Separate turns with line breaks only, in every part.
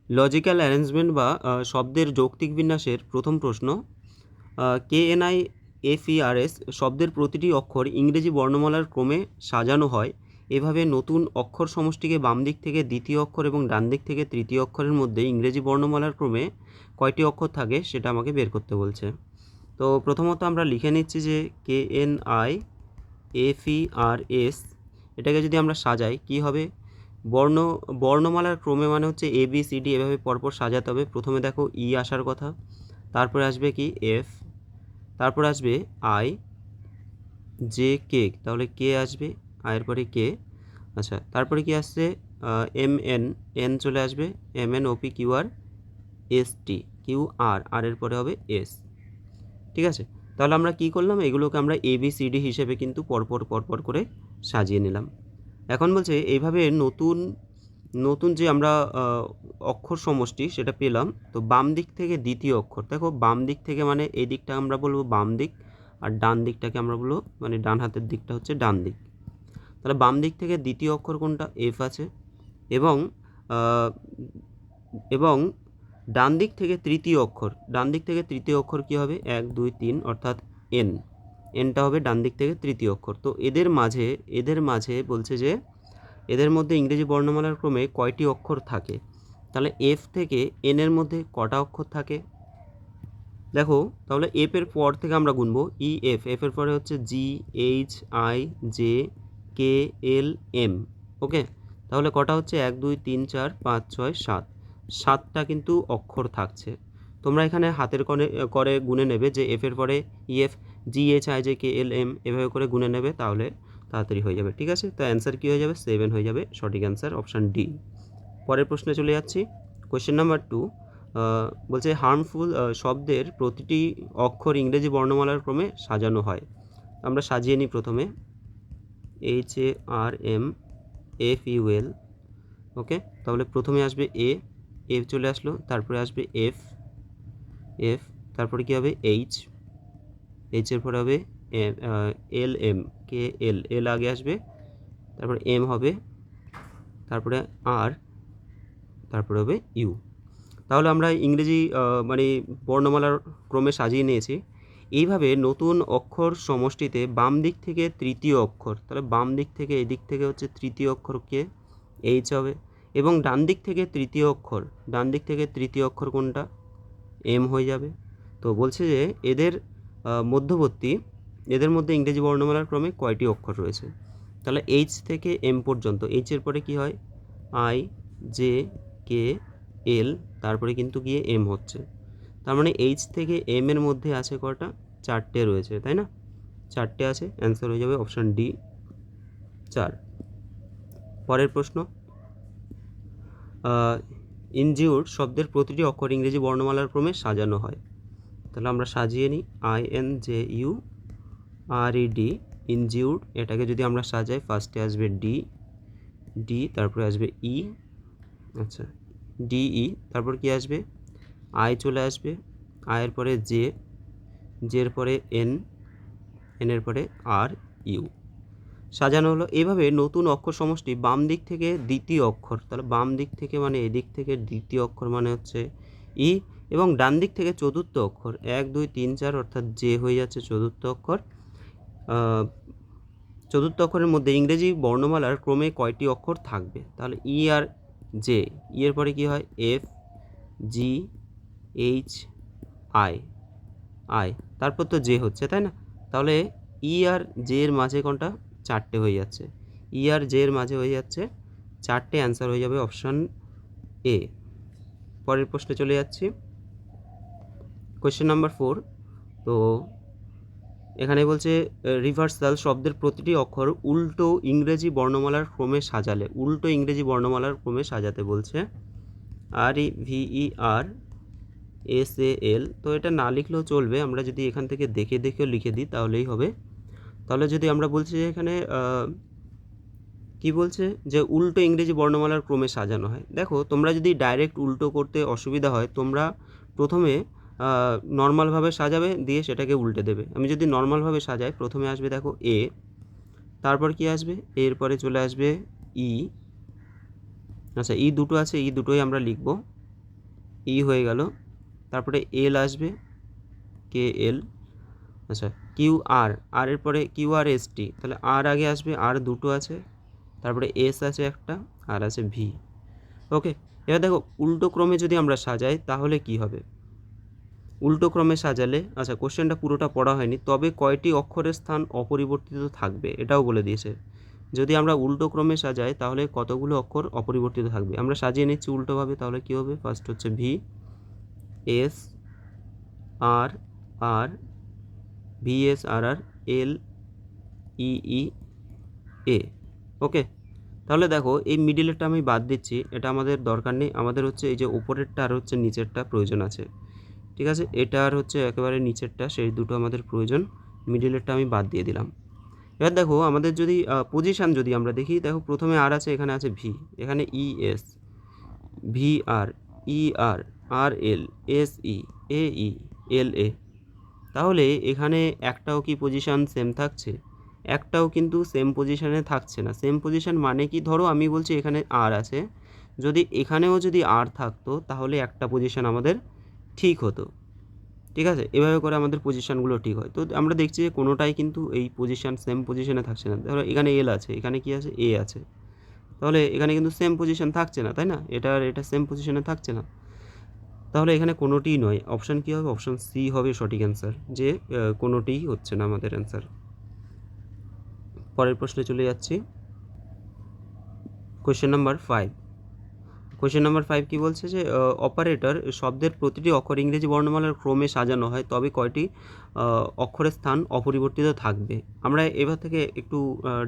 Logical arrangement বা শব্দের যৌক্তিক বিন্যাসের প্রথম প্রশ্ন। KNIFERS শব্দের প্রতিটি অক্ষর ইংরেজি বর্ণমালার ক্রমে সাজানো হয়। এভাবে নতুন অক্ষর সমষ্টিকে বাম দিক থেকে দ্বিতীয় অক্ষর এবং ডান দিক থেকে তৃতীয় অক্ষরের মধ্যে ইংরেজি বর্ণমালার ক্রমে কয়টি অক্ষর থাকে সেটা আমাকে বের করতে বলছে। তো প্রথমত আমরা লিখে নিচ্ছি যে KNIFERS এটাকে যদি আমরা সাজাই কি হবে, বর্ণমালার ক্রমে মানে হচ্ছে ABCD এভাবে পরপর সাজাতে হবে। প্রথমে দেখো ই আসার কথা, তারপরে আসবে কি এফ, তারপর আসবে আই, জে, কে, তাহলে কে আসবে, আয়ের পরে কে। আচ্ছা, তারপরে কি আসছে MN, এন চলে আসবে, MN OP QR ST, QR, আর এর পরে হবে এস। ঠিক আছে, তাহলে আমরা কি করলাম, এগুলোকে আমরা ABCD হিসেবে কিন্তু পরপর করে সাজিয়ে নিলাম। এখন বলছে এইভাবে নতুন নতুন যে আমরা অক্ষর সমষ্টি সেটা পেলাম। তো বাম দিক থেকে দ্বিতীয় অক্ষর, দেখো বাম দিক থেকে মানে এই দিকটা আমরা বলবো বাম দিক, আর ডান দিকটাকে আমরা বলবো মানে ডান হাতের দিকটা হচ্ছে ডান দিক। তাহলে বাম দিক থেকে দ্বিতীয় অক্ষর কোনটা, এফ আছে, এবং এবং ডান দিক থেকে তৃতীয় অক্ষর কী হবে, 1 2 3 অর্থাৎ এন, এনটা হবে ডান দিক থেকে তৃতীয় অক্ষর। তো এদের মাঝে বলছে যে এদের মধ্যে ইংরেজি বর্ণমালার ক্রমে কয়টি অক্ষর থাকে। তাহলে এফ থেকে এন এর মধ্যে কটা অক্ষর থাকে দেখো, তাহলে এফ এর পর থেকে আমরা গুনবো এফ এর পরে হচ্ছে GHIJKLM। ওকে, তাহলে কটা হচ্ছে 1 2 3 4 5 6 7, 7টা কিন্তু অক্ষর থাকছে। তোমরা এখানে হাতের করে গুনে নেবে যে এফ এর পরে GHIJKLM এভাবে করে গুনে নেবে, তাহলে তাড়াতাড়ি হয়ে যাবে। ঠিক আছে, তো অ্যান্সার কী হয়ে যাবে, 7 হয়ে যাবে। সঠিক অ্যান্সার অপশান ডি। পরের প্রশ্নে চলে যাচ্ছি। কোয়েশ্চেন নাম্বার 2 বলছে হার্মফুল শব্দের প্রতিটি অক্ষর ইংরেজি বর্ণমালার ক্রমে সাজানো হয়। আমরা সাজিয়ে নিই প্রথমে, HARMFUL। ওকে, তাহলে প্রথমে আসবে এফ চলে আসলো, তারপরে আসবে এফ, তারপরে কী হবে এইচের পরে হবে LM, এল আগে আসবে, তারপরে এম হবে, তারপরে আর, তারপরে হবে ইউ। তাহলে আমরা ইংরেজি মানে বর্ণমালার ক্রমে সাজিয়ে নিয়েছি। এইভাবে নতুন অক্ষর সমষ্টিতে বাম দিক থেকে তৃতীয় অক্ষর, তাহলে বাম দিক থেকে এই দিক থেকে হচ্ছে তৃতীয় অক্ষরকে এইচ হবে, এবং ডান দিক থেকে তৃতীয় অক্ষর কোনটা, এম হয়ে যাবে। তো বলছে যে এদের মধ্যে ইংরেজি বর্ণমালার ক্রমে কয়টি অক্ষর রয়েছে। তাহলে এইচ থেকে এম পর্যন্ত, এইচের পরে কি হয়, IJKL, তারপরে কিন্তু গিয়ে এম হচ্ছে। তার মানে এইচ থেকে এম এর মধ্যে আছে কটা, 4টে রয়েছে, তাই না, 4টে আছে। অ্যান্সার হয়ে যাবে অপশান ডি, 4। পরের প্রশ্ন, ইনজিউর্ড শব্দের প্রতিটি অক্ষর ইংরেজি বর্ণমালার ক্রমে সাজানো হয়। তাহলে আমরা সাজিয়ে নিই, INJURED, ইনজিউর্ড, এটাকে যদি আমরা সাজাই ফার্স্টে আসবে ডি, তারপরে আসবে ই, আচ্ছা DE, তারপর কি আসবে, আই চলে আসবে, আয়ের পরে জের পরে এনের পরে আর, ইউ, সাজানো হলো। এইভাবে নতুন অক্ষর সমষ্টি বাম দিক থেকে দ্বিতীয় অক্ষর, তাহলে বাম দিক থেকে মানে এদিক থেকে দ্বিতীয় অক্ষর মানে হচ্ছে ই, এবং ডান দিক থেকে চতুর্থ অক্ষর 1 2 3 4 অর্থাৎ জে হয়ে যাচ্ছে চতুর্থ অক্ষর। চতুর্থ অক্ষরের মধ্যে ইংরেজি বর্ণমালার ক্রমে কয়টি অক্ষর থাকবে। তাহলে ই আর জে, ই এর পরে কি হয়, FGHI, তারপর তো জে হচ্ছে, তাই না। তাহলে ই আর জে এর মাঝে কোনটা, 4টে হয়ে যাচ্ছে, ই আর জে এর মাঝে হয়ে যাচ্ছে 4টে। অ্যান্সার হয়ে যাবে অপশান এ। পরের প্রশ্নে চলে যাচ্ছি, কোয়েশ্চেন নাম্বার 4। তো এখানে বলছে রিভার্সাল শব্দের প্রতিটি অক্ষর উল্টো ইংরেজি বর্ণমালার ক্রমে সাজাতে বলছে, REVERSAL। তো এটা না লিখলেও চলবে, আমরা যদি এখান থেকে দেখেও লিখে দিই তাহলেই হবে। তাহলে যদি আমরা বলছি যে এখানে কি বলছে যে উল্টো ইংরেজি বর্ণমালার ক্রমে সাজানো হয়। দেখো তোমরা যদি ডাইরেক্ট উল্টো করতে অসুবিধা হয়, তোমরা প্রথমে নর্মালভাবে সাজাবে, দিয়ে সেটাকে উল্টে দেবে। আমি যদি নর্মালভাবে সাজাই, প্রথমে আসবে দেখো এ, তারপর কি আসবে, এরপরে চলে আসবে ই, আচ্ছা ই দুটো আছে, ই দুটোই আমরা লিখব, ই হয়ে গেল, তারপরে এল আসবে, কে এল, আচ্ছা কিউ আর, আর এর পরে কিউ আর এস টি, তাহলে আর আগে আসবে, আর দুটো আছে, তারপরে এস আছে একটা, আর আছে ভি। ওকে, এবার দেখো উল্টো ক্রমে যদি আমরা সাজাই তাহলে কি হবে। উল্টো ক্রমে সাজালে, আচ্ছা কোশ্চেনটা পুরোটা পড়া হয়নি, তবে কয়টি অক্ষরের স্থান অপরিবর্তিত থাকবে এটাও বলে দিয়েছে। যদি আমরা উল্টো ক্রমে সাজাই তাহলে কতগুলো অক্ষর অপরিবর্তিত থাকবে। আমরা সাজিয়ে নিচ্ছি উল্টোভাবে, তাহলে কী হবে, ফার্স্ট হচ্ছে ভি, এস, আর, আর, ভি এস আর আর, এল, ই ই, এ। ওকে, তাহলে দেখো এই মিডিলেরটা আমি বাদ দিচ্ছি, এটা আমাদের দরকার নেই, আমাদের হচ্ছে এই যে উপরেরটা আর হচ্ছে নিচেরটা প্রয়োজন আছে। ঠিক আছে, এটা আর হচ্ছে একেবারে নিচেরটা, সেই দুটো আমাদের প্রয়োজন, মিডিলেরটা আমি বাদ দিয়ে দিলাম। এবার দেখো আমাদের যদি পজিশান যদি আমরা দেখি, দেখো প্রথমে আর আছে, এখানে আছে ভি, এখানে ই এস, ভি আর, ই আর, আর এল, এস ই, এ ই, এল এ। তাহলে এখানে একটাও কি পজিশান সেম থাকছে? একটাও কিন্তু সেম পজিশানে থাকছে না। সেম পজিশান মানে কি, ধরো আমি বলছি এখানে আর আছে, যদি এখানেও যদি আর থাকতো তাহলে একটা পজিশান আমাদের ঠিক হতো। ঠিক আছে, এভাবে করে আমাদের পজিশানগুলো ঠিক হয়। তো আমরা দেখছি যে কোনোটাই কিন্তু এই পজিশান সেম পজিশানে থাকছে না। ধরো এখানে এল আছে, এখানে কি আছে, এ আছে, তাহলে এখানে কিন্তু সেম পজিশান থাকছে না, তাই না? এটা আর এটা সেম পজিশানে থাকছে না, তাহলে এখানে কোনোটিই নয়। অপশান কী হবে, অপশান সি হবে সঠিক অ্যান্সার, যে কোনোটিই হচ্ছে না আমাদের অ্যান্সার। পরের প্রশ্নে চলে যাচ্ছি, কোয়েশ্চেন নাম্বার 5। কোয়েশ্চেন নাম্বার 5 কী বলছে, যে অপারেটর শব্দের প্রতিটি অক্ষর ইংরেজি বর্ণমালার ক্রমে সাজানো হয়, তবে কয়টি অক্ষরের স্থান অপরিবর্তিত থাকবে। আমরা এবার থেকে একটু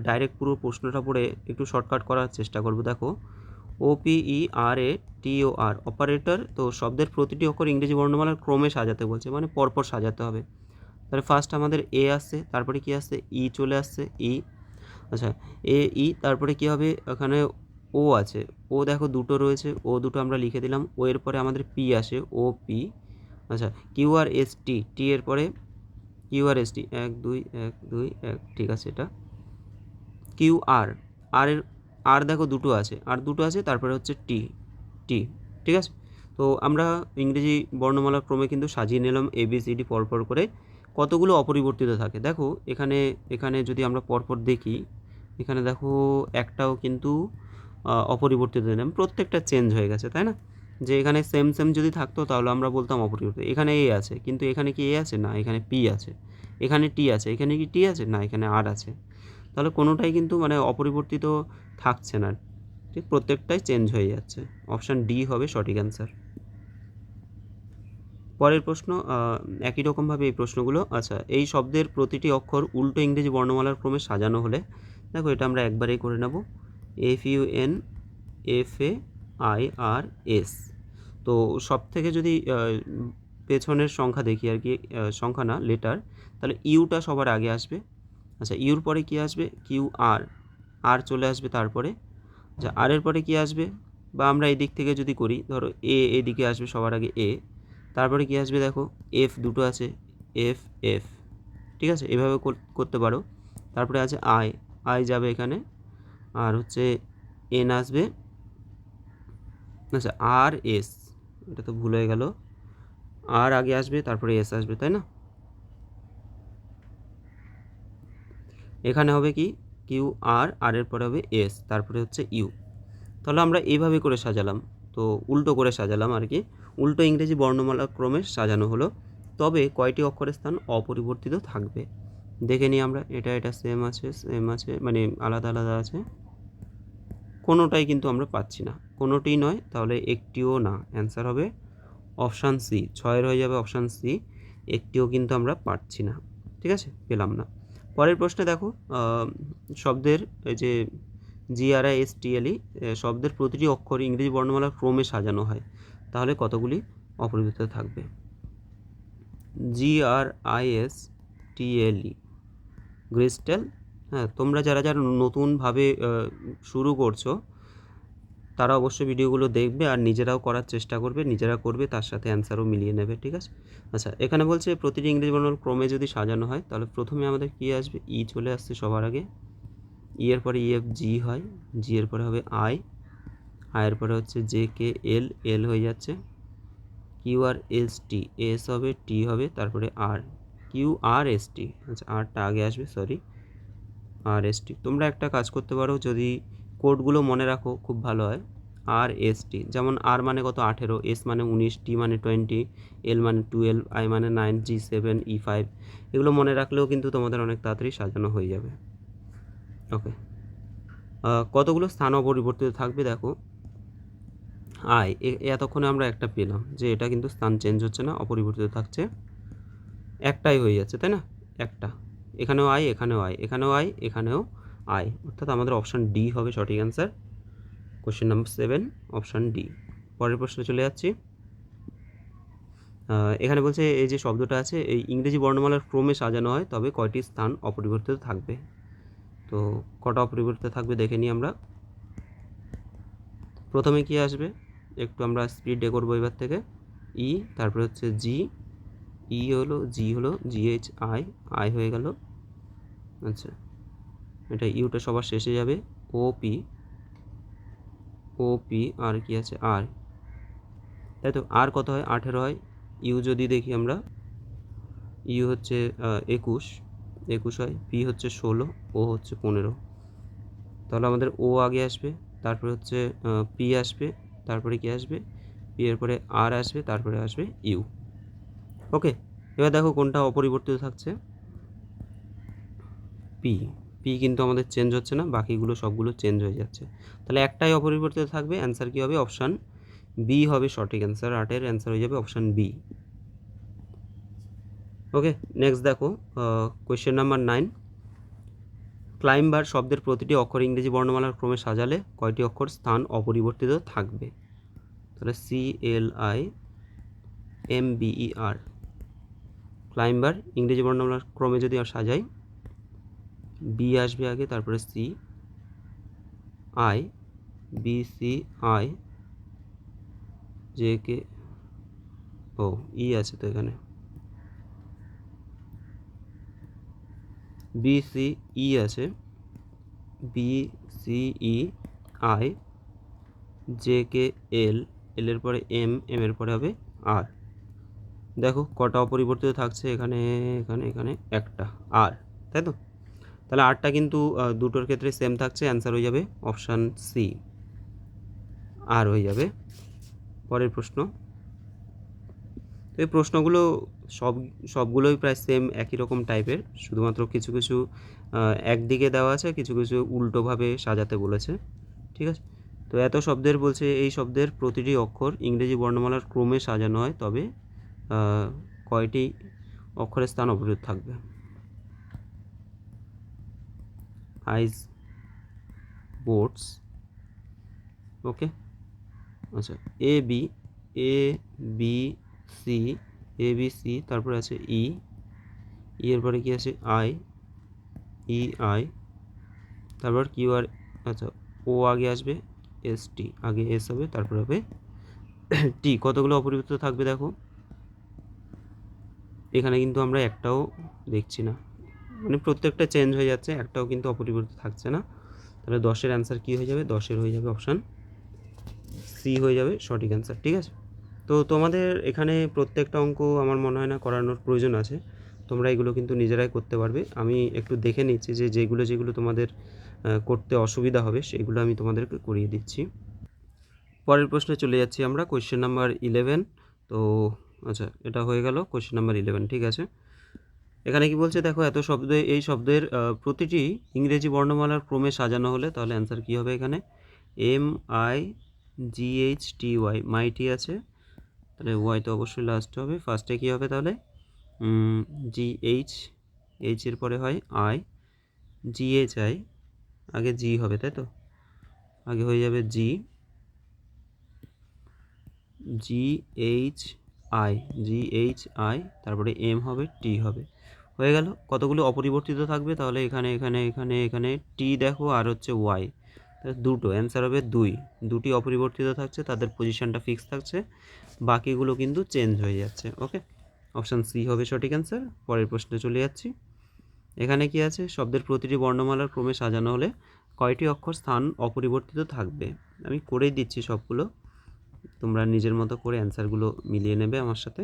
ডাইরেক্ট পুরো প্রশ্নটা পড়ে একটু শর্টকাট করার চেষ্টা করব। দেখো OPERATOR, অপারেটর, তো শব্দের প্রতিটি অক্ষর ইংরেজি বর্ণমালার ক্রমে সাজাতে বলছে, মানে পরপর সাজাতে হবে। তাহলে ফার্স্ট আমাদের এ আসছে, তারপরে কি আসছে, ই চলে আসছে, ই, আচ্ছা এ ই, তারপরে কি হবে, এখানে ও আছে, ও দেখো দুটো রয়েছে, ও দুটো আমরা লিখে দিলাম। ও এর পরে আমাদের পি আসে, ও পি, আচ্ছা কিউ আর এস টি, টি এর পরে কিউ আর এস টি, 1 2 1 2 1, ঠিক আছে, এটা কিউ আর, আর এর, আর দেখো দুটো আছে, আর দুটো আছে, তারপরে হচ্ছে টি, টি, ঠিক আছে। তো আমরা ইংরেজি বর্ণমালার ক্রমে কিন্তু সাজিয়ে নিলাম ABCD পরপর করে। কতগুলো অপরিবর্তিত থাকে দেখো, এখানে এখানে যদি আমরা পরপর দেখি, এখানে দেখো একটাও কিন্তু অপরিবর্তিত নিলাম, প্রত্যেকটা চেঞ্জ হয়ে গেছে, তাই না? যে এখানে সেম সেম যদি থাকতো তাহলে আমরা বলতাম অপরিবর্তিত। এখানে এ আছে, কিন্তু এখানে কি এ আছে, না এখানে পি আছে। এখানে টি আছে, এখানে কি টি আছে, না এখানে আর আছে। তাহলে কোনোটাই কিন্তু মানে অপরিবর্তিত থাকছে না, ঠিক, প্রত্যেকটাই চেঞ্জ হয়ে যাচ্ছে। অপশান ডি হবে সঠিক অ্যান্সার। পরের প্রশ্ন একই রকমভাবে এই প্রশ্নগুলো, আচ্ছা এই শব্দের প্রতিটি অক্ষর উল্টো ইংরেজি বর্ণমালার ক্রমে সাজানো হলে, দেখো এটা আমরা একবারেই করে নেব, FUNFAIRS। তো সব থেকে যদি পেছনের সংখ্যা দেখি আর কি, সংখ্যা না লেটার, তাহলে ইউটা সবার আগে আসবে। আচ্ছা ইউর পরে কি আসবে, কিউ আর, আর চলে আসবে তারপরে। আচ্ছা আর এর পরে কি আসবে, বা আমরা এই দিক থেকে যদি করি, ধরো এ এদিকে আসবে সবার আগে এ, তারপরে কি আসবে দেখো এফ দুটো আছে, এফ এফ, ঠিক আছে, এভাবে করতে পারো। তারপরে আছে আই, আই যাবে এখানে, আর হচ্ছে এন আসবে, আচ্ছা আর এস, এটা তো ভুল হয়ে গেল, আর আগে আসবে তারপরে এস আসবে, তাই না? এখানে হবে কি কিউ আর, আর এর পরে হবে এস, তারপরে হচ্ছে ইউ। তাহলে আমরা এইভাবে করে সাজালাম, তো উল্টো করে সাজালাম আর কি, উল্টো ইংরেজি বর্ণমালা ক্রমে সাজানো হলো, তবে কয়টি অক্ষরের স্থান অপরিবর্তিত থাকবে। দেখে নিই আমরা, এটা এটা সেম আছে, মানে আলাদা আলাদা আছে, কোনোটাই কিন্তু আমরা পাচ্ছি না, কোনোটিই নয়, তাহলে একটিও না, অ্যান্সার হবে অপশান সি, 6 হয়ে যাবে অপশান সি, একটিও কিন্তু আমরা পাচ্ছি না, ঠিক আছে, পেলাম না। পরের প্রশ্নে দেখো শব্দের এই যে GRISTLE শব্দের প্রতিটি অক্ষর ইংরেজি বর্ণমালার ক্রমে সাজানো হয়, তাহলে কতগুলি অপরিবর্তিত থাকবে। GRISTLE, গ্রিস্টেল। হ্যাঁ, তোমরা যারা যারা নতুনভাবে শুরু করছো তারা অবশ্যই ভিডিওগুলো দেখবে আর নিজেরাও করার চেষ্টা করবে, নিজেরা করবে, তার সাথে অ্যান্সারও মিলিয়ে নেবে, ঠিক আছে। আচ্ছা এখানে বলছে প্রতিটি ইংরেজি বর্ণমালার ক্রমে যদি সাজানো হয়, তাহলে প্রথমে আমাদের কী আসবে, ই চলে আসছে সবার আগে, ই এর পরে ইএফ জি হয়, জি এর পরে হবে আই, আয়ের পরে হচ্ছে জে কে এল, এল হয়ে যাচ্ছে, Q R S T, S হবে, টি হবে, তারপরে আর, কিউ আর এস টি, আচ্ছা আরটা আগে আসবে, সরি, আর এস টি। তোমরা একটা কাজ করতে পারো, যদি কোডগুলো মনে রাখো খুব ভালো হয়। আর এস টি, যেমন আর মানে কত 18, এস মানে 19, টি মানে 20, এল মানে 12, আই মানে 9, জি 7, ই 5, এগুলো মনে রাখলেও কিন্তু তোমাদের অনেক তাড়াতাড়ি সাজানো হয়ে যাবে। ওকে, কতগুলো স্থান অপরিবর্তিত থাকবে দেখো। আই, এতক্ষণে আমরা একটা পেলাম যে এটা কিন্তু স্থান চেঞ্জ হচ্ছে না, অপরিবর্তিত থাকছে, একটাই হয়ে যাচ্ছে, তাই না? একটা, এখানেও আই, এখানেও আই, এখানেও আই, এখানেও আই, অর্থাৎ আমাদের অপশান ডি হবে সঠিক answer. Question number 7, option D. পরের প্রশ্নে চলে যাচ্ছি। এখানে বলছে এই যে শব্দটা আছে, এই ইংরেজি বর্ণমালার ক্রমে সাজানো হয় তবে কয়টি স্থান অপরিবর্তিত থাকবে? তো কটা অপরিবর্তিত থাকবে দেখে নিই আমরা। প্রথমে কি আসবে, একটু আমরা স্পিডে করবো এবার থেকে। ই, তারপরে হচ্ছে জি, ই হলো, জি হলো, জিএইচ আই, আই হয়ে গেল, আচ্ছা এটা ইউটা সবার শেষে যাবে, ও পি, ও পি, আর কি আছে আর, তাই তো। আর কত হয়, 18 হয়। ইউ যদি দেখি আমরা, ইউ হচ্ছে 21, 21 হয়। পি হচ্ছে 16, ও হচ্ছে 15, তাহলে আমাদের ও আগে আসবে, তারপরে হচ্ছে পি আসবে, তারপরে কি আসবে, পি এর পরে আর আসবে, তারপরে আসবে ইউ। ওকে, এবার দেখো কোনটা অপরিবর্তিত থাকছে। পি, পি কিন্তু আমাদের চেঞ্জ হচ্ছে না, বাকিগুলো সবগুলো চেঞ্জ হয়ে যাচ্ছে, তাহলে একটাই অপরিবর্তিত থাকবে। অ্যান্সার কী হবে, অপশান বি হবে সঠিক অ্যান্সার। 8-এর অ্যান্সার হয়ে যাবে অপশান বি। ওকে, নেক্সট দেখো, কোয়েশ্চেন নাম্বার 9। ক্লাইম্বার শব্দের প্রতিটি অক্ষর ইংরেজি বর্ণমালার ক্রমে সাজালে কয়টি অক্ষর স্থান অপরিবর্তিত থাকবে? তাহলে CLIMBER, ক্লাইম্বার ইংরেজি বর্ণমালার ক্রমে যদি সাজাই, বি আসবে আগে, তারপরে C, I, B C I, J K, O E আছে তো এখানে, বি সি ই আছে, B C E I, J K L, L এর পরে এম, এম এর পরে হবে আর। দেখো কটা অপরিবর্তিত থাকছে এখানে, এখানে, এখানে একটা আর, তাই তো। তাহলে আরটা কিন্তু দুটোর ক্ষেত্রে সেম থাকছে, অ্যান্সার হয়ে যাবে অপশান সি, আর হয়ে যাবে। পরের প্রশ্ন। তো এই প্রশ্নগুলো সবগুলোই প্রায় সেম, একই রকম টাইপের, শুধুমাত্র কিছু কিছু একদিকে দেওয়া আছে, কিছু কিছু উল্টোভাবে সাজাতে বলেছে, ঠিক আছে। তো এত শব্দের বলছে, এই শব্দের প্রতিটি অক্ষর ইংরেজি বর্ণমালার ক্রমে সাজানো হয় তবে কয়টি অক্ষরের স্থান অপরিবর্তিত থাকবে? আইস, বোটস, ওকে, আচ্ছা A B, A B C, A B C, তারপরে আছে ই, ই এর পরে কি আছে আই, ই আই, তারপর কিউ আর, আচ্ছা ও আগে আসবে, এস টি আগে, এস হবে, তারপর হবে টি। কতগুলো অপরিবর্তিত থাকবে দেখো, এখানে কিন্তু আমরা একটাও দেখছি না, মানে প্রত্যেকটা চেঞ্জ হয়ে যাচ্ছে, একটাও কিন্তু অপরিবর্তিত থাকছে না। তাহলে 10-এর অ্যান্সার কী হয়ে যাবে, 10-এর হয়ে যাবে অপশান সি হয়ে যাবে সঠিক অ্যান্সার, ঠিক আছে। তো তোমাদের এখানে প্রত্যেকটা অঙ্ক আমার মনে হয় না করানোর প্রয়োজন আছে, তোমরা এগুলো কিন্তু নিজেরাই করতে পারবে। আমি একটু দেখে নিচ্ছি যে যেগুলো তোমাদের করতে অসুবিধা হবে সেগুলো আমি তোমাদেরকে করিয়ে দিচ্ছি। পরের প্রশ্নে চলে যাচ্ছি আমরা, কোয়েশ্চেন নাম্বার 11। তো আচ্ছা এটা হয়ে গেল কোয়েশ্চেন নাম্বার 11, ঠিক আছে। এখানে কি বলছে দেখো, এত শব্দে এই শব্দের প্রতিটি ইংরেজি বর্ণমালার ক্রমে সাজানো হলে তাহলে অ্যান্সার কী হবে এখানে, MIGHTY, মাইটি আছে, তাহলে ওয়াই তো অবশ্যই লাস্ট হবে। ফার্স্টে কী হবে তাহলে, GH, এইচ এর পরে হয় আই, GHI, আগে জি হবে তাই তো, আগে হয়ে যাবে জি, GHI, GHI, তারপরে এম হবে, টি হবে, হয়ে গেল। কতগুলো অপরিবর্তিত থাকবে তাহলে এখানে, এখানে, এখানে, এখানে টি দেখো, আর হচ্ছে ওয়াই, তাহলে দুটো, অ্যান্সার হবে দুটি অপরিবর্তিত থাকছে, তাদের পজিশনটা ফিক্স থাকছে, বাকিগুলো কিন্তু চেঞ্জ হয়ে যাচ্ছে। ওকে, অপশান সি হবে সঠিক অ্যান্সার। পরের প্রশ্নে চলে যাচ্ছি। এখানে কি আছে, শব্দের প্রতিটি বর্ণমালার ক্রমে সাজানো হলে কয়টি অক্ষর স্থান অপরিবর্তিত থাকবে? আমি করেই দিচ্ছি সবগুলো। তোমরা নিজের মতো করে অ্যান্সারগুলো মিলিয়ে নেবে আমার সাথে,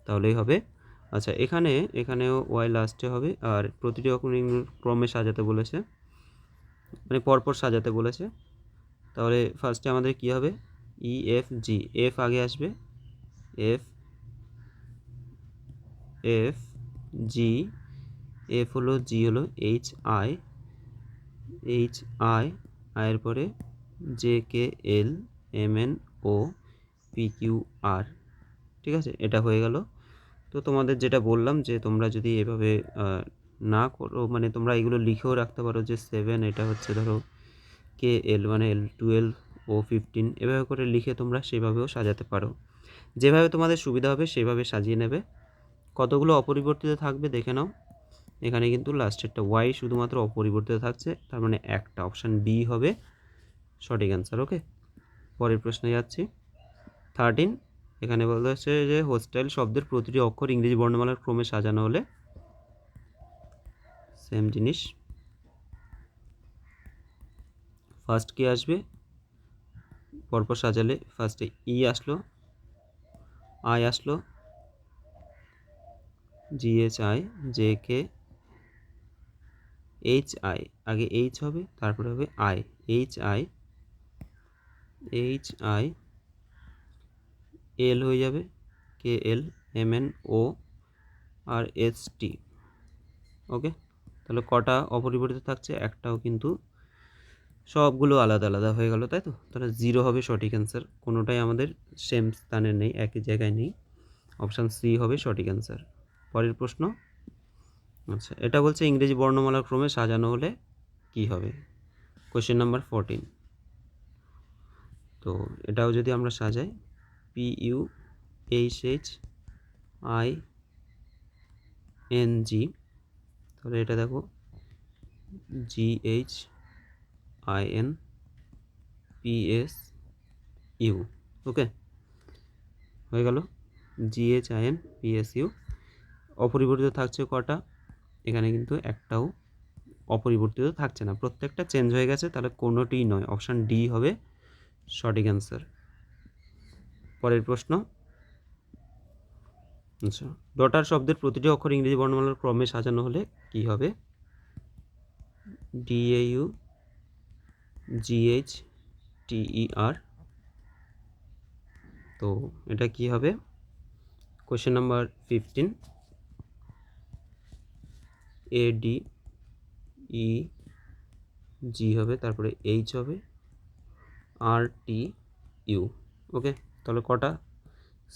তাহলেই হবে। আচ্ছা, এখানেও ওয়াই লাস্টে হবে, আর প্রতিটি অক্ষর ক্রমে সাজাতে বলেছে, মানে পরপর সাজাতে বলেছে। তাহলে ফার্স্টে আমাদের কি হবে, ই এফ জি, এফ আগে আসবে, এফ এফ জি, এফ হলো, জি হলো, এইচ আই, আয়ের পরে J K L M N O P Q R. ঠিক আছে, এটা হয়ে গেল। তো তোমাদের যেটা বললাম যে তোমরা যদি এভাবে না করো, মানে তোমরা এগুলো লিখেও রাখতে পারো যে 7, এটা হচ্ছে ধরো কে এল মানে L12 ও 15, এভাবে করে লিখে তোমরা সেভাবেও সাজাতে পারো। যেভাবে তোমাদের সুবিধা হবে সেভাবে সাজিয়ে নেবে। কতগুলো অপরিবর্তিত থাকবে দেখে নাও। এখানে কিন্তু লাস্টেরটা ওয়াই শুধুমাত্র অপরিবর্তিত থাকছে, তার মানে একটা, অপশান বি হবে সঠিক অ্যান্সার। ওকে, পরের প্রশ্নে যাচ্ছি। 13, এখানে বলা হচ্ছে যে হোস্টেল শব্দের প্রতিটি অক্ষর ইংরেজি বর্ণমালার ক্রমে সাজানো হলে, সেম জিনিস। ফার্স্ট কি আসবে, পরপর সাজালে ফার্স্টে ই আসলো, আই আসলো, GHI, JK, HI, আগে এইচ হবে, তারপরে হবে আই, HI, এল হয়ে যাবে, KL, MN, O আর ST। ওকে, তাহলে কটা অপরিবর্তিত থাকছে, একটাও কিন্তু, সবগুলো আলাদা আলাদা হয়ে গেল, তাই তো। তাহলে 0 হবে সঠিক অ্যান্সার, কোনোটাই আমাদের সেম স্থানে নেই, একই জায়গায় নেই। অপশান সি হবে সঠিক অ্যান্সার। পরের প্রশ্ন। আচ্ছা, এটা বলছে ইংরেজি বর্ণমালার ক্রমে সাজানো হলে কি হবে, কোয়েশ্চেন নাম্বার 14। তো এটাও যদি আমরা সাজাই, PUHHING, তাহলে এটা দেখো GHINPSU। ওকে, হয়ে গেল, GHINPSU। অপরিবর্তিত থাকছে কটা, এখানে কিন্তু একটাও অপরিবর্তিত থাকছে না, প্রত্যেকটা চেঞ্জ হয়ে গেছে, তাহলে কোনোটিই নয়, অপশান ডি হবে সঠিক অ্যান্সার। পরের প্রশ্ন। আচ্ছা, ডটার শব্দের প্রতিটি অক্ষর ইংরেজি বর্ণমালার ক্রমে সাজানো হলে কি হবে, DAUGHTER। তো এটা কি হবে, কোয়েশ্চেন নাম্বার 15, ADEG হবে, তারপরে এইচ হবে, RTU। ওকে, তাহলে কটা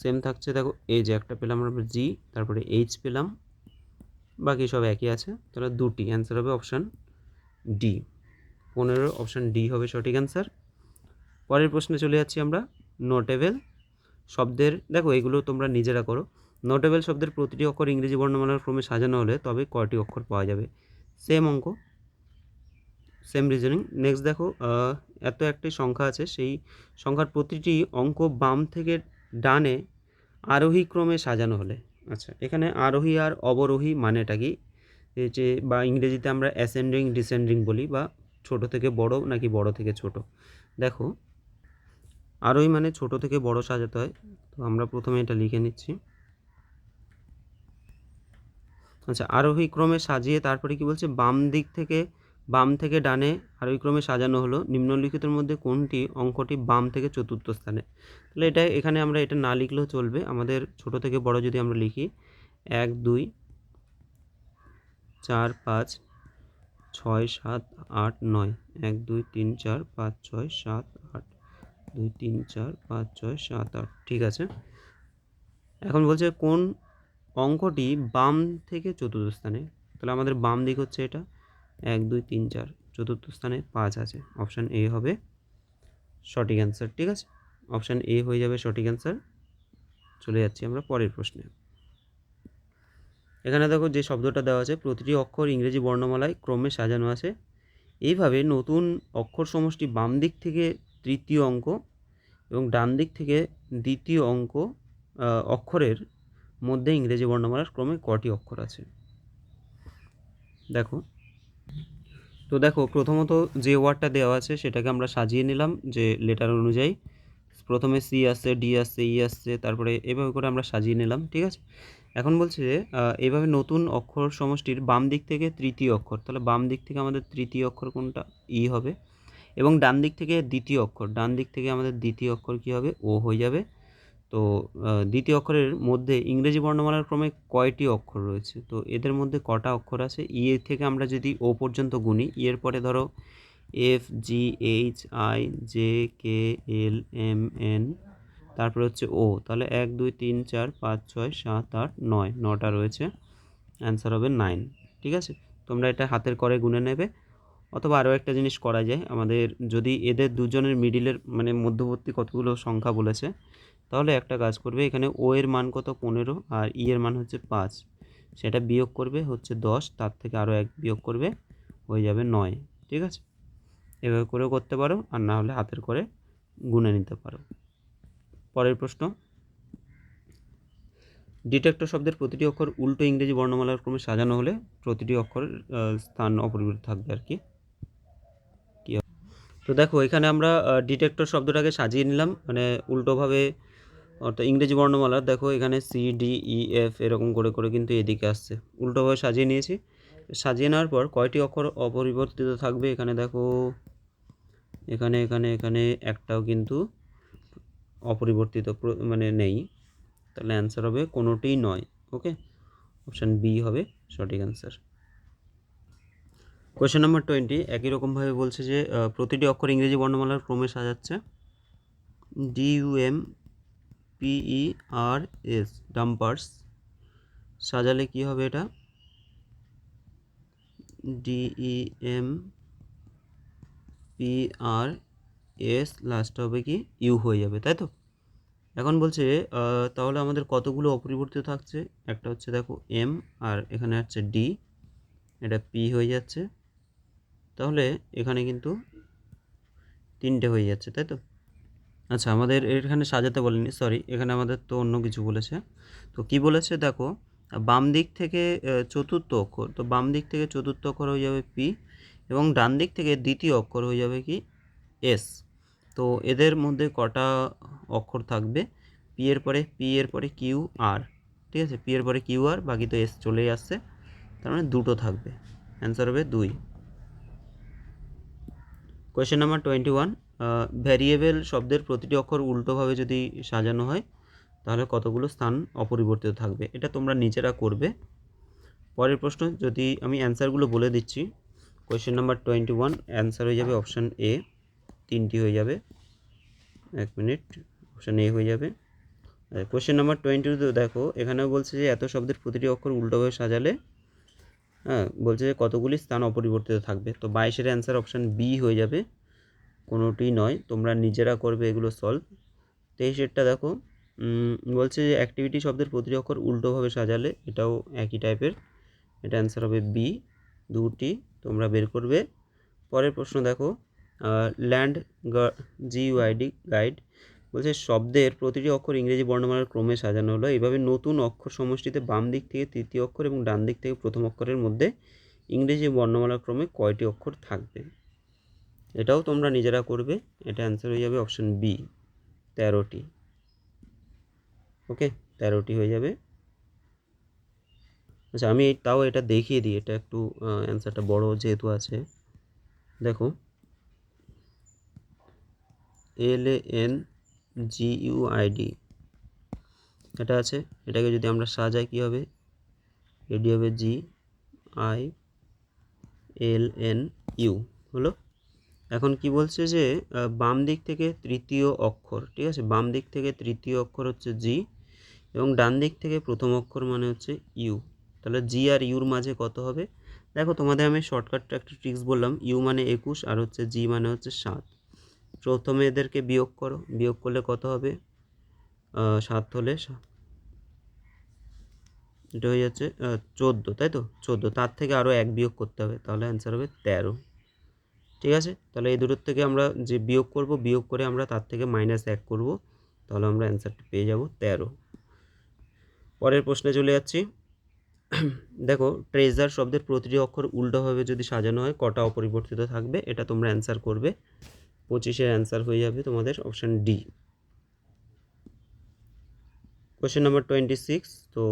সেম থাকছে দেখো, এই যে একটা পেলাম আমরা জি, তারপরে এইচ পেলাম, বাকি সব একই আছে, তাহলে দুটি, অ্যান্সার হবে অপশান ডি। 15 অপশান ডি হবে সঠিক অ্যান্সার। পরের প্রশ্নে চলে যাচ্ছি আমরা। নোটেবল শব্দের, দেখো এগুলো তোমরা নিজেরা করো। নোটেবল শব্দের প্রতিটি অক্ষর ইংরেজি বর্ণমালার ক্রমে সাজানো হলে তবে কয়টি অক্ষর পাওয়া যাবে, সেম অঙ্ক, সেম রিজনিং। নেক্সট দেখো, এত একটি সংখ্যা আছে, সেই সংখ্যার প্রতিটি অঙ্ক বাম থেকে ডানে আরোহী ক্রমে সাজানো হলে। আচ্ছা, এখানে আরোহী আর অবরোহী মানেটা কি, এই যে বা ইংরেজিতে আমরা অ্যাসেন্ডিং ডিসেন্ডিং বলি, বা ছোট থেকে বড় নাকি বড় থেকে ছোট। দেখো, আরোহী মানে ছোট থেকে বড় সাজাতে হয়, তো আমরা প্রথমে এটা লিখে নিচ্ছি। আচ্ছা, আরোহী ক্রমে সাজিয়ে তারপরে কি বলছে, বাম থেকে ডানে আরোহী ক্রমে সাজানো হলো, নিম্নলিখিতের মধ্যে কোনটি অঙ্কটি বাম থেকে চতুর্থ স্থানে। তাহলে এটা এখানে আমরা এটা না লিখলেও চলবে, আমাদের ছোট থেকে বড় যদি আমরা লিখি, 1 2 4 5 6 7 8 9, 1 2 3 4 5 6 7 8, 2 3 4 5 6 7 8। ঠিক আছে, এখন বলছে কোন অঙ্কটি বাম থেকে চতুর্থ স্থানে, তাহলে আমাদের বাম দিক হচ্ছে এটা, 1 2 3 4, চতুর্থ স্থানে 5 আছে, অপশান এ হবে সঠিক অ্যান্সার। ঠিক আছে, অপশান এ হয়ে যাবে সঠিক অ্যান্সার। চলে যাচ্ছি আমরা পরের প্রশ্নে। এখানে দেখো যে শব্দটা দেওয়া আছে, প্রতিটি অক্ষর ইংরেজি বর্ণমালায় ক্রমে সাজানো আছে, এইভাবে নতুন অক্ষর সমষ্টি বাম দিক থেকে তৃতীয় অঙ্ক এবং ডান দিক থেকে দ্বিতীয় অক্ষরের মধ্যে ইংরেজি বর্ণমালার ক্রমে কটি অক্ষর আছে। দেখো, তো দেখো প্রথমত যে ওয়ার্ডটা দেওয়া আছে সেটাকে আমরা সাজিয়ে নিলাম যে লেটার অনুযায়ী, প্রথমে সি আসছে, ডি আসছে, ই আসছে, তারপরে এভাবে করে আমরা সাজিয়ে নিলাম, ঠিক আছে। এখন বলছে যে এইভাবে নতুন অক্ষর সমষ্টির বাম দিক থেকে তৃতীয় অক্ষর, তাহলে বাম দিক থেকে আমাদের তৃতীয় অক্ষর কোনটা? ই হবে। এবং ডান দিক থেকে দ্বিতীয় অক্ষর, ডান দিক থেকে আমাদের দ্বিতীয় অক্ষর কী হবে? ও হয়ে যাবে। তো দ্বিতীয় অক্ষরের মধ্যে ইংরেজি বর্ণমালার ক্রমে কয়টি অক্ষর রয়েছে? তো এদের মধ্যে কটা অক্ষর আছে? ই এর থেকে আমরা যদি ও পর্যন্ত গুনি, ই এর পরে ধরো F, G, H, I, J, K, L, M, N, তারপরে হচ্ছে ও, তাহলে 1, 2, 3, 4, 5, 6, 7, 8, 9, 9টা রয়েছে। অ্যান্সার হবে 9, ঠিক আছে। তোমরা এটা হাতের করে গুনে নেবে। অথবা আরও একটা জিনিস করা যায়, আমাদের যদি এদের দুজনের মিডিলের মানে মধ্যবর্তী কতগুলো সংখ্যা বলেছে, তাহলে একটা কাজ করবে, এখানে ও এর মান কত? 15, আর ই এর মান হচ্ছে 5, সেটা বিয়োগ করবে হচ্ছে 10, তার থেকে আরও 1 বিয়োগ করবে, হয়ে যাবে 9, ঠিক আছে। এভাবে করেও করতে পারো, আর না হলে হাতের করে গুনে নিতে পারো। পরের প্রশ্ন, ডিটেক্টর শব্দের প্রতিটি অক্ষর উল্টো ইংরেজি বর্ণমালার ক্রমে সাজানো হলে প্রতিটি অক্ষরের স্থান অপরিবর্তিত থাকবে আর কি। তো দেখো এখানে আমরা ডিটেক্টর শব্দটাকে সাজিয়ে নিলাম, মানে উল্টোভাবে, অর্থাৎ ইংরেজি বর্ণমালার দেখো এখানে সি, ডি, ই, এফ এরকম করে করে কিন্তু এদিকে আসছে, উল্টোভাবে সাজিয়ে নিয়েছি। সাজিয়ে নেওয়ার পর কয়টি অক্ষর অপরিবর্তিত থাকবে? এখানে দেখো, এখানে এখানে এখানে একটাও কিন্তু অপরিবর্তিত মানে নেই, তাহলে অ্যান্সার হবে কোনোটিই নয়। ওকে, অপশান বি হবে সঠিক অ্যান্সার। কোয়েশ্চেন নাম্বার 20 একই রকমভাবে বলছে যে প্রতিটি অক্ষর ইংরেজি বর্ণমালার ক্রমে সাজাচ্ছে। DUMPERS, ডাম্পার্স, সাজালে কি হবে? এটা DEMPRS, লাস্ট হবে কি ইউ হয়ে যাবে, তাই তো। এখন বলছে তাহলে আমাদের কতগুলো অপরিবর্তিত থাকছে? একটা হচ্ছে দেখো এম, আর এখানে হচ্ছে ডি, এটা পি হয়ে যাচ্ছে, তাহলে এখানে কিন্তু 3টে হয়ে যাচ্ছে, তাই তো। আচ্ছা, আমাদের এখানে সাজাতে বলেনি, সরি, এখানে আমাদের তো অন্য কিছু বলেছে। তো কি বলেছে দেখো, বাম দিক থেকে চতুর্থ অক্ষর, তো বাম দিক থেকে চতুর্থ অক্ষর হয়ে যাবে পি, এবং ডান দিক থেকে দ্বিতীয় অক্ষর হয়ে যাবে কি? এস। তো এদের মধ্যে কটা অক্ষর থাকবে? পি এর পরে কিউ আর, ঠিক আছে, পি এর পরে কিউ আর, বাকি তো এস চলেই আসছে, তার মানে 2টো থাকবে, অ্যান্সার হবে 2। কোয়েশ্চেন নাম্বার 21, ভ্যারিয়েবল শব্দের প্রতিটি অক্ষর উল্টোভাবে যদি সাজানো হয় তাহলে কতগুলো স্থান অপরিবর্তিত থাকবে? এটা তোমরা নিজেরা করবে। পরের প্রশ্ন, যদি আমি অ্যান্সারগুলো বলে দিচ্ছি। কোয়েশ্চেন নাম্বার 21 অ্যান্সার হয়ে যাবে অপশান এ, 3টি হয়ে যাবে। 1 মিনিট, অপশান এ হয়ে যাবে। কোয়েশ্চেন নাম্বার 22 দেখো, এখানেও বলছে যে এত শব্দের প্রতিটি অক্ষর উল্টোভাবে সাজালে বলছে যে কতগুলি স্থান অপরিবর্তিত থাকবে। তো 22-এর অ্যান্সার অপশান বি হয়ে যাবে, কোনোটি নয়। তোমরা নিজেরা করবে এগুলো সলভ। 23-এরটা দেখো, বলছে যে অ্যাক্টিভিটি শব্দের প্রতিটি অক্ষর উল্টোভাবে সাজালে, এটাও একই টাইপের, এটা অ্যান্সার হবে বি, 2টি তোমরা বের করবে। পরের প্রশ্ন দেখো, ল্যান্ড GUID গাইড বলছে শব্দের প্রতিটি অক্ষর ইংরেজি বর্ণমালার ক্রমে সাজানো হলো, এইভাবে নতুন অক্ষর সমষ্টিতে বাম দিক থেকে তৃতীয় অক্ষর এবং ডান দিক থেকে প্রথম অক্ষরের মধ্যে ইংরেজি বর্ণমালার ক্রমে কয়টি অক্ষর থাকবে? এটাও তোমরা নিজেরা করবে, এটা অ্যান্সার হয়ে যাবে অপশান বি, 13টি। ওকে, 13টি হয়ে যাবে। আচ্ছা, আমি তাও এটা দেখিয়ে দিই, এটা একটু অ্যান্সারটা বড় যেহেতু আছে। দেখো, LANGUID এটা আছে, এটাকে যদি আমরা সাজাই কি হবে? এডি হবে GILNU, হলো। এখন কি বলছে যে বাম দিক থেকে তৃতীয় অক্ষর, ঠিক আছে, বাম দিক থেকে তৃতীয় অক্ষর হচ্ছে জি, এবং ডান দিক থেকে প্রথম অক্ষর মানে হচ্ছে ইউ, তাহলে জি আর ইউর মাঝে কত হবে? দেখো, তোমাদের আমি শর্টকাটটা একটা ট্রিক্স বললাম, ইউ মানে 21 আর হচ্ছে জি মানে হচ্ছে 7। প্রথমে এদেরকে বিয়োগ করো, বিয়োগ করলে কত হবে? 7 হলে এটা হয়ে যাচ্ছে 14, তাই তো, 14, তার থেকে আরও 1 বিয়োগ করতে হবে, তাহলে অ্যান্সার হবে 13, ঠিক আছে। তাহলে এই দুটোর থেকে আমরা যে বিয়োগ করব, বিয়োগ করে আমরা তার থেকে -1 করব, তাহলে আমরা অ্যান্সারটা পেয়ে যাব 13। পরের প্রশ্নে চলে যাচ্ছি। দেখো, ট্রেজার শব্দের প্রতিটি অক্ষর উল্টোভাবে যদি সাজানো হয় কটা অপরিবর্তিত থাকবে? এটা তোমরা অ্যান্সার করবে। 25-এর অ্যান্সার হয়ে যাবে তোমাদের অপশান ডি। Question number 26। তো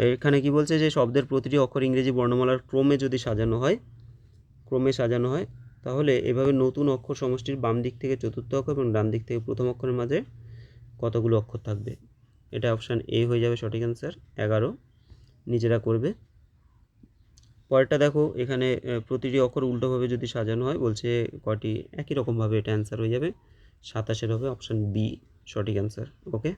এখানে কি বলছে যে শব্দের প্রতিটি অক্ষর ইংরেজি বর্ণমালার ক্রমে যদি সাজানো হয় তাহলে এভাবে নতুন অক্ষর সমষ্টির বাম দিক থেকে চতুর্থ অক্ষর এবং ডান দিক থেকে প্রথম অক্ষরের মাঝে কতগুলো অক্ষর থাকবে। এটা অপশান এ হয়ে যাবে সঠিক অ্যান্সার, 11। নিজেরা করবে। পরেরটা দেখো, এখানে প্রতিটি অক্ষর উল্টোভাবে যদি সাজানো হয় বলছে কটি, একই রকমভাবে এটা অ্যান্সার হয়ে যাবে 27 হবে, অপশান বি সঠিক অ্যান্সার। ওকে।